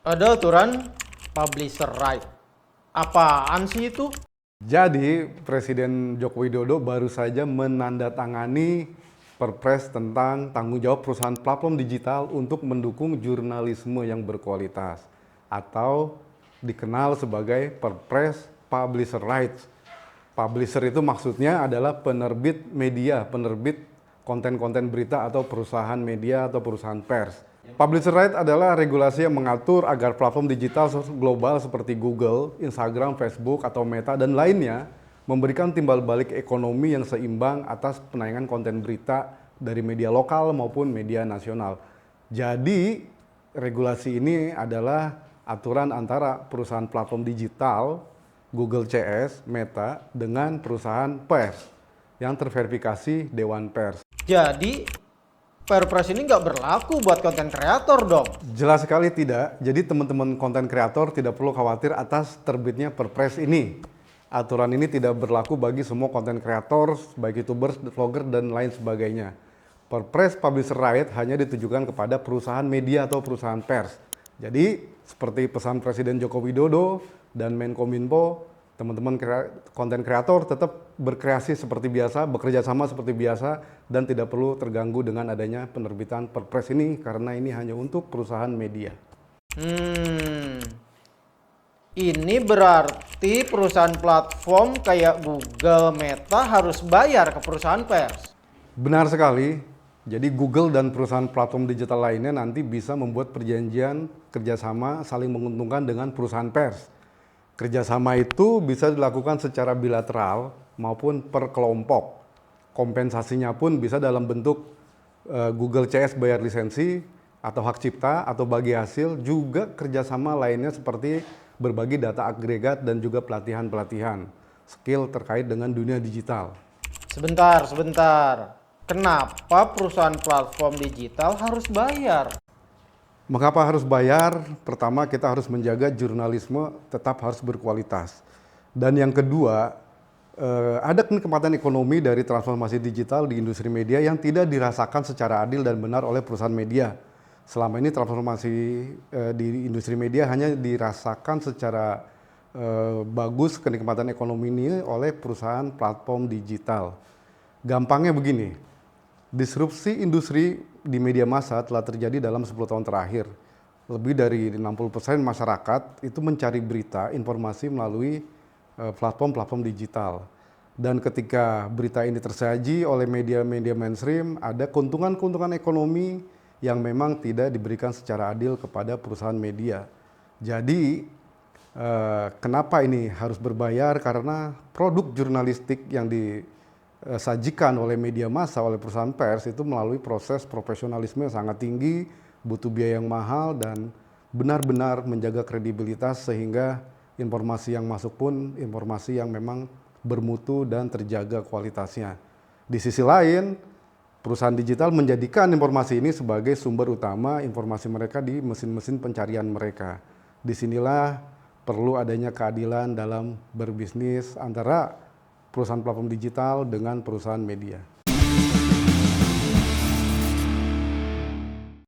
Ada aturan publisher right. Apaan sih itu? Jadi, Presiden Joko Widodo baru saja menandatangani Perpres tentang tanggung jawab perusahaan platform digital untuk mendukung jurnalisme yang berkualitas atau dikenal sebagai Perpres Publisher Rights. Publisher itu maksudnya adalah penerbit media, penerbit konten-konten berita atau perusahaan media atau perusahaan pers. Publisher right adalah regulasi yang mengatur agar platform digital global seperti Google, Instagram, Facebook, atau Meta, dan lainnya memberikan timbal balik ekonomi yang seimbang atas penayangan konten berita dari media lokal maupun media nasional. Jadi, regulasi ini adalah aturan antara perusahaan platform digital, Google CS, Meta, dengan perusahaan pers yang terverifikasi Dewan Pers. Jadi, Perpres ini nggak berlaku buat konten kreator dong? Jelas sekali tidak. Jadi teman-teman konten kreator tidak perlu khawatir atas terbitnya Perpres ini. Aturan ini tidak berlaku bagi semua konten kreator, baik YouTubers, vlogger, dan lain sebagainya. Perpres Publisher Right hanya ditujukan kepada perusahaan media atau perusahaan pers. Jadi, seperti pesan Presiden Joko Widodo dan Menkominfo, teman-teman konten kreator tetap berkreasi seperti biasa, bekerja sama seperti biasa, dan tidak perlu terganggu dengan adanya penerbitan Perpres ini karena ini hanya untuk perusahaan media. Ini berarti perusahaan platform kayak Google, Meta harus bayar ke perusahaan pers? Benar sekali. Jadi Google dan perusahaan platform digital lainnya nanti bisa membuat perjanjian kerjasama saling menguntungkan dengan perusahaan pers. Kerjasama itu bisa dilakukan secara bilateral maupun per kelompok. Kompensasinya pun bisa dalam bentuk Google CS bayar lisensi atau hak cipta atau bagi hasil, juga kerjasama lainnya seperti berbagi data agregat dan juga pelatihan-pelatihan skill terkait dengan dunia digital. Sebentar. Kenapa perusahaan platform digital harus bayar? Mengapa harus bayar? Pertama, kita harus menjaga jurnalisme tetap harus berkualitas. Dan yang kedua, ada kenikmatan ekonomi dari transformasi digital di industri media yang tidak dirasakan secara adil dan benar oleh perusahaan media. Selama ini transformasi di industri media hanya dirasakan secara bagus kenikmatan ekonomi ini oleh perusahaan platform digital. Gampangnya begini, disrupsi industri di media massa telah terjadi dalam 10 tahun terakhir. Lebih dari 60% masyarakat itu mencari berita, informasi melalui platform-platform digital. Dan ketika berita ini tersaji oleh media-media mainstream, ada keuntungan-keuntungan ekonomi yang memang tidak diberikan secara adil kepada perusahaan media. Jadi, kenapa ini harus berbayar? Karena produk jurnalistik yang disajikan oleh media massa, oleh perusahaan pers itu melalui proses profesionalisme yang sangat tinggi, butuh biaya yang mahal, dan benar-benar menjaga kredibilitas sehingga informasi yang masuk pun informasi yang memang bermutu dan terjaga kualitasnya. Di sisi lain, perusahaan digital menjadikan informasi ini sebagai sumber utama informasi mereka di mesin-mesin pencarian mereka. Disinilah perlu adanya keadilan dalam berbisnis antara perusahaan platform digital dengan perusahaan media.